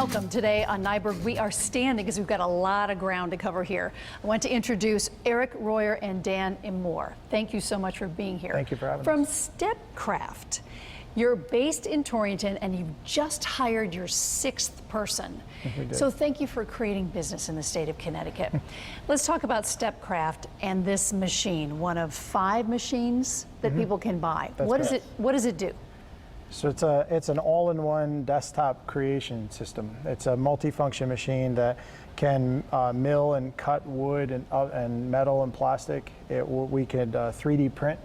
Welcome. Today on Nyberg, we are standing because we've got a lot of ground to cover here. I want to introduce Eric Royer and Dan Immoor. Thank you so much for being here. Thank you for having From us. Stepcraft. You're based in Torrington and you've just hired your 6th person. So thank you for creating business in the state of Connecticut. Let's talk about Stepcraft and this machine, one of 5 machines that people can buy. What does it do? So it's an all-in-one desktop creation system. It's a multifunction machine that can mill and cut wood and metal and plastic. We could 3D print.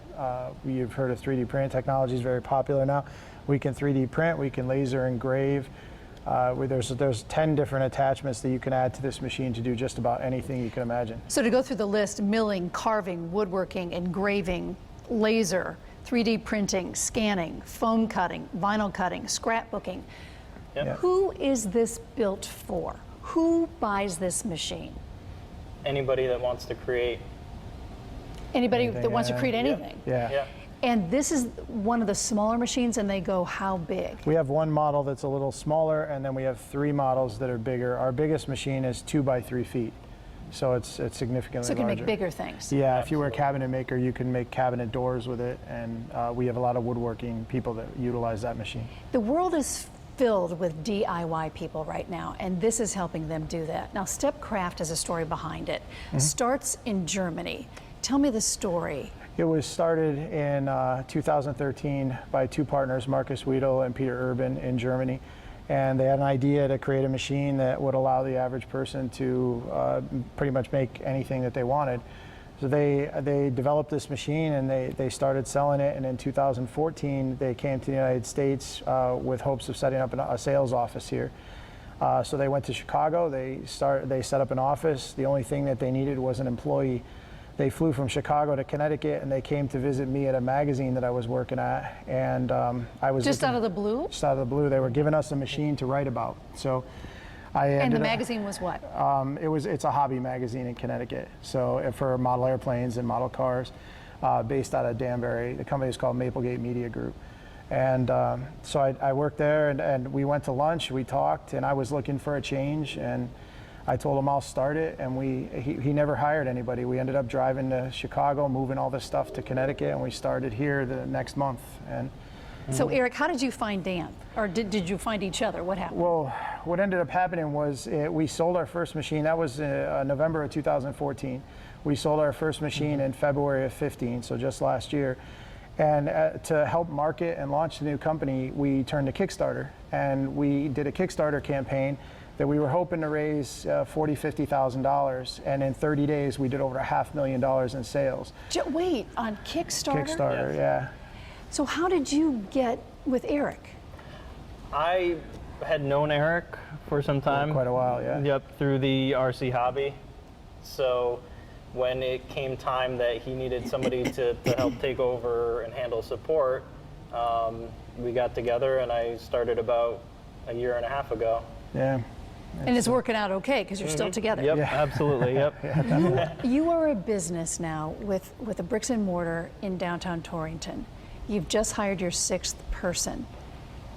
You've heard of 3D printing technology is very popular now. We can 3D print. We can laser engrave. There's 10 different attachments that you can add to this machine to do just about anything you can imagine. So to go through the list: milling, carving, woodworking, engraving, laser, 3D printing, scanning, foam cutting, vinyl cutting, scrapbooking. Yep. Who is this built for? Who buys this machine? Anybody that wants to create. Anybody that wants to create anything? Yeah. And this is one of the smaller machines, and they go how big? We have one model that's a little smaller, and then we have 3 models that are bigger. Our biggest machine is 2 by 3 feet. So it's significantly So it can larger. make bigger things. Yeah, Absolutely. if you were a cabinet maker, you can make cabinet doors with it, and we have a lot of woodworking people that utilize that machine. The world is filled with DIY people right now, and this is helping them do that. Now, Stepcraft has a story behind it. Starts in Germany. Tell me the story. It was started in 2013 by 2 partners, Marcus Wiedel and Peter Urban in Germany. And they had an idea to create a machine that would allow the average person to pretty much make anything that they wanted. So they developed this machine, and they started selling it. And in 2014, they came to the United States with hopes of setting up a sales office here. So they went to Chicago. They set up an office. The only thing that they needed was an employee. They flew from Chicago to Connecticut, and they came to visit me at a magazine that I was working at. And I was Just out of the blue? Just out of the blue. They were giving us a machine to write about. So And the magazine was what? It's a hobby magazine in Connecticut. So for model airplanes and model cars, based out of Danbury. The company is called Maplegate Media Group. And so I worked there, and we went to lunch. We talked, and I was looking for a change, and I told him I'll start it, and he never hired anybody. We ended up driving to Chicago, moving all this stuff to Connecticut, and we started here the next month. And So Eric, how did you find Dan? Or did you find each other? What happened? well, what ended up happening was we sold our first machine. That was November of 2014. We sold our first machine in February of 15, so just last year. And to help market and launch the new company, we turned to Kickstarter, and we did a Kickstarter campaign that we were hoping to raise $40,000, $50,000, and in 30 days we did over $500,000 in sales. Wait, on Kickstarter? Kickstarter, Yes. yeah. So how did you get with Eric? I had known Eric for some time. Quite a while, yeah. Yep, through the RC hobby. So when it came time that he needed somebody to help take over and handle support, we got together, and I started about a year and a half ago. Yeah. And it's working out okay because you're still together. Yep, Yeah. absolutely, yep. You are a business now with a bricks and mortar in downtown Torrington. You've just hired your 6th person.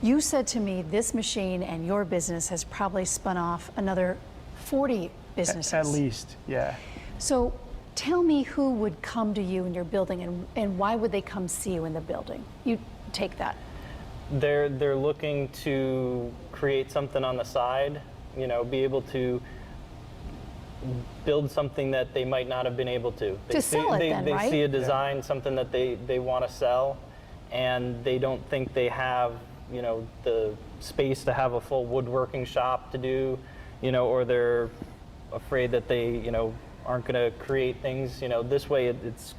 You said to me this machine and your business has probably spun off another 40 businesses. At least, yeah. So tell me who would come to you in your building, and why would they come see you in the building? You take that. They're looking to create something on the side, be able to build something that they might not have been able to. To sell it then, right? They see a design, something that they want to sell, and they don't think they have, the space to have a full woodworking shop to do, or they're afraid that they, aren't going to create things. This way it's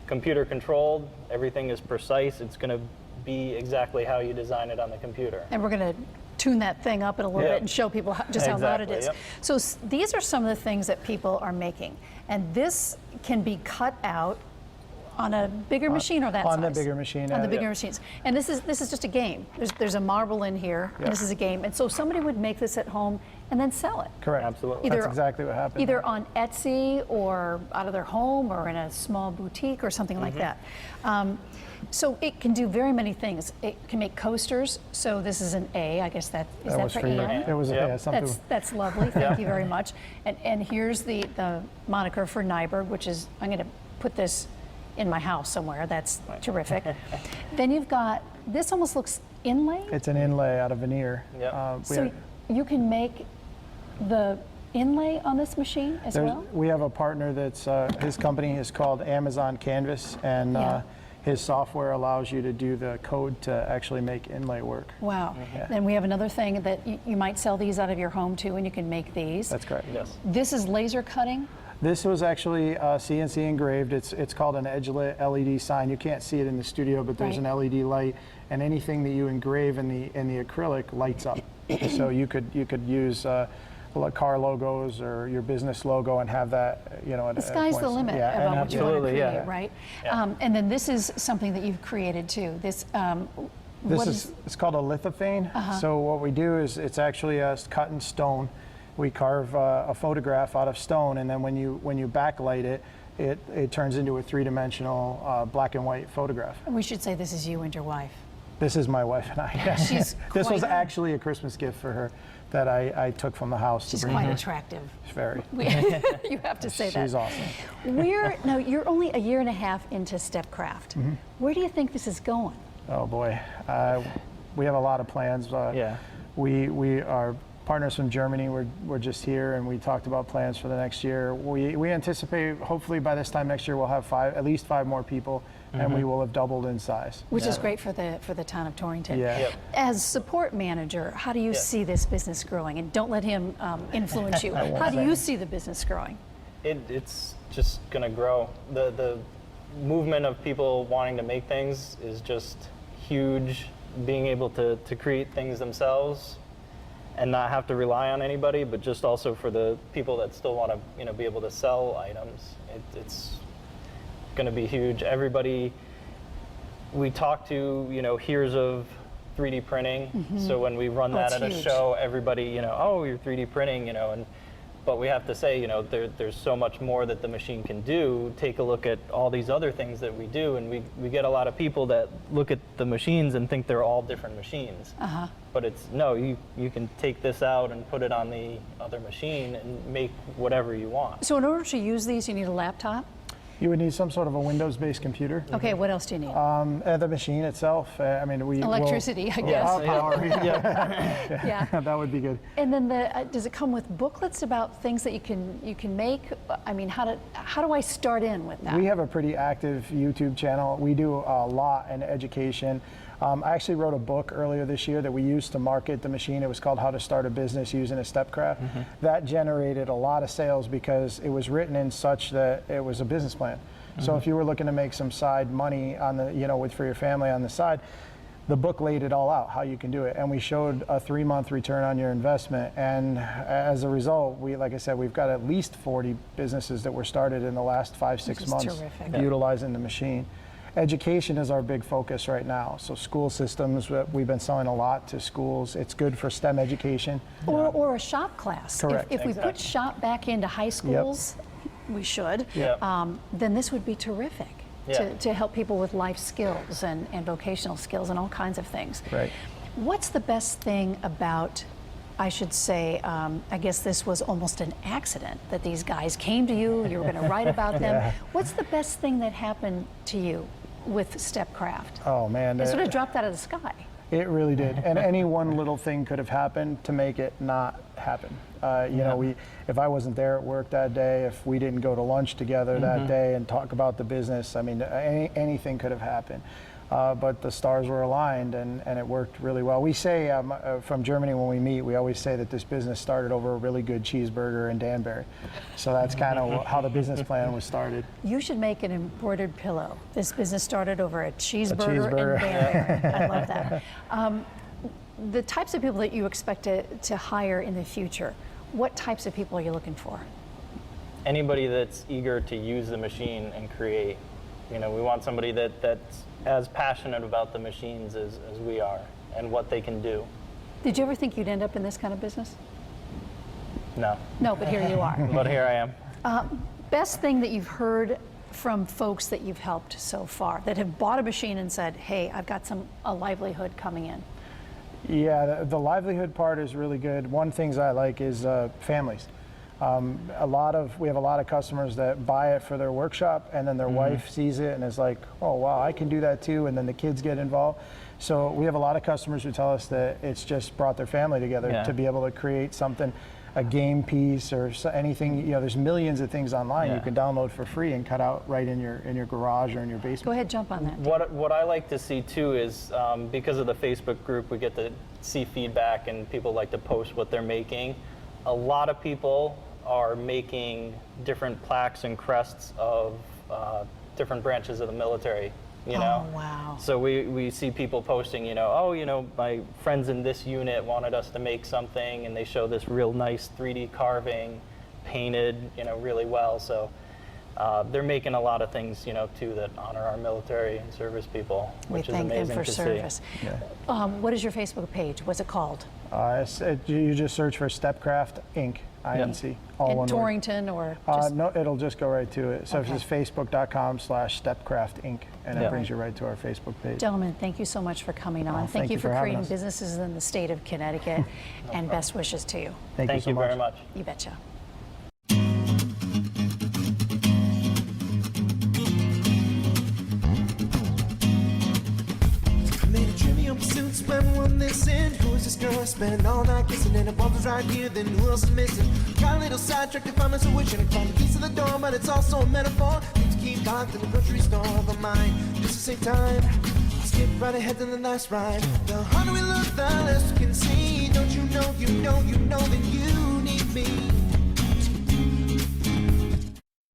computer controlled, everything is precise, it's going to be exactly how you design it on the computer. And we're going to tune that thing up in a little bit and show people how loud it is. Yep. So these are some of the things that people are making. And this can be cut out On a bigger machine or that size? On the bigger machine. On the bigger machines. And this is just a game. There's a marble in here, and this is a game. And so somebody would make this at home and then sell it. Correct. Absolutely. That's exactly what happened. Either on Etsy or out of their home or in a small boutique or something like that. So it can do very many things. It can make coasters. So this is an A. I guess that is that for Anne? It was something. That's lovely. Thank you very much. And here's the moniker for Nyberg, which is, I'm going to put this in my house somewhere. That's terrific. Then you've got, this almost looks inlay. It's an inlay out of veneer. Yep. So you can make the inlay on this machine as well? We have a partner that's, his company is called Amazon Canvas, and his software allows you to do the code to actually make inlay work. Wow. Then we have another thing that you might sell these out of your home too, and you can make these. That's correct. Yes. This is laser cutting? This was actually CNC engraved. It's called an edge lit LED sign. You can't see it in the studio, but there's an LED light, and anything that you engrave in the acrylic lights up. So you could use car logos or your business logo and have that, The sky's the limit about what you want to create, right? Yeah. And then this is something that you've created too. This it's called a lithophane. So what we do is it's actually cut in stone. We carve a photograph out of stone, and then when you backlight it, it turns into a three-dimensional black and white photograph. We should say this is you and your wife. This is my wife and I. Yes. She's This was quite- actually a Christmas gift for her that I took from the house. She's to bring quite her. attractive. Very. You have to say that. She's awesome. Now you're only a year and a half into Stepcraft. Where do you think this is going? Oh boy, we have a lot of plans. We are partners from Germany. We're just here, and we talked about plans for the next year. We anticipate hopefully by this time next year we'll have at least five more people, and we will have doubled in size. Which is great for the town of Torrington. Yeah. Yep. As support manager, how do you see this business growing? And don't let him influence you. How do you see the business growing? It's just going to grow. The movement of people wanting to make things is just huge. Being able to create things themselves and not have to rely on anybody, but just also for the people that still want to be able to sell items. It's going to be huge. Everybody we talk to, hears of 3D printing. So when we run that at a show, everybody, oh, you're 3D printing, but we have to say, there's so much more that the machine can do. Take a look at all these other things that we do, and we get a lot of people that look at the machines and think they're all different machines. But it's, no, you can take this out and put it on the other machine and make whatever you want. So in order to use these, you need a laptop? You would need some sort of a Windows-based computer. Okay, what else do you need? The machine itself. Electricity, I guess. Power. Yeah. That would be good. And then does it come with booklets about things that you can make? I mean, how do I start in with that? We have a pretty active YouTube channel. We do a lot in education. I actually wrote a book earlier this year that we used to market the machine. It was called How to Start a Business Using a Stepcraft. That generated a lot of sales because it was written in such that it was a business plan. So if you were looking to make some side money on the, for your family on the side, the book laid it all out, how you can do it. And we showed a 3-month return on your investment. And as a result, like I said, we've got at least 40 businesses that were started in the last 5-6 months utilizing the machine. Education is our big focus right now. So school systems, we've been selling a lot to schools. It's good for STEM education. Or a shop class. Correct. If we put shop back into high schools, we should, then this would be terrific to help people with life skills and vocational skills and all kinds of things. Right. What's the best thing about, I should say, I guess this was almost an accident that these guys came to you, you were going to write about them. What's the best thing that happened to you with Stepcraft? Oh man. It sort of dropped out of the sky. It really did. And any one little thing could have happened to make it not happen. If I wasn't there at work that day, if we didn't go to lunch together that day and talk about the business, I mean, anything could have happened. But the stars were aligned, and it worked really well. We say, from Germany when we meet, we always say that this business started over a really good cheeseburger in Danbury. So that's kind of how the business plan was started. You should make an embroidered pillow. This business started over a cheeseburger in Danbury. I love that. The types of people that you expect to hire in the future, what types of people are you looking for? Anybody that's eager to use the machine and create. You know, we want somebody that's as passionate about the machines as we are and what they can do. Did you ever think you'd end up in this kind of business? No, No, but here you are. but here I am. Best thing that you've heard from folks that you've helped so far that have bought a machine and said, hey, I've got a livelihood coming in? Yeah, the livelihood part is really good. One things I like is families. We have a lot of customers that buy it for their workshop, and then their wife sees it and is like, oh wow, I can do that too, and then the kids get involved. So we have a lot of customers who tell us that it's just brought their family together to be able to create something, a game piece or anything. You know, there's millions of things online you can download for free and cut out right in your garage or in your basement. Go ahead, jump on that. What I like to see too is because of the Facebook group, we get to see feedback and people like to post what they're making. A lot of people are making different plaques and crests of different branches of the military. You know? Oh, wow. So we see people posting, you know, oh, you know, my friends in this unit wanted us to make something, and they show this real nice 3D carving, painted, you know, really well. So they're making a lot of things, you know, too, that honor our military and service people, which is amazing to see. We thank them for service. Yeah. What is your Facebook page? What's it called? You just search for Stepcraft Inc. INC. All In one word. Torrington or just... No, it'll just go right to it. So it's just facebook.com/Stepcraft Inc. and it brings you right to our Facebook page. Gentlemen, thank you so much for coming on. Thank you for having creating us. businesses in the state of Connecticut, and best wishes to you. Thank you so much. very much. You betcha. Suits when one this in. Who's this girl spending all night kissing? And the bumper's right here, then who else is missing? Got a little sidetracked if I'm a witch and I found the keys to the door, but it's also a metaphor. Things keep locked in the grocery store of a mind. Just to save time, skip right ahead to the last ride. The harder we look, the less we can see. Don't you know, that you need me.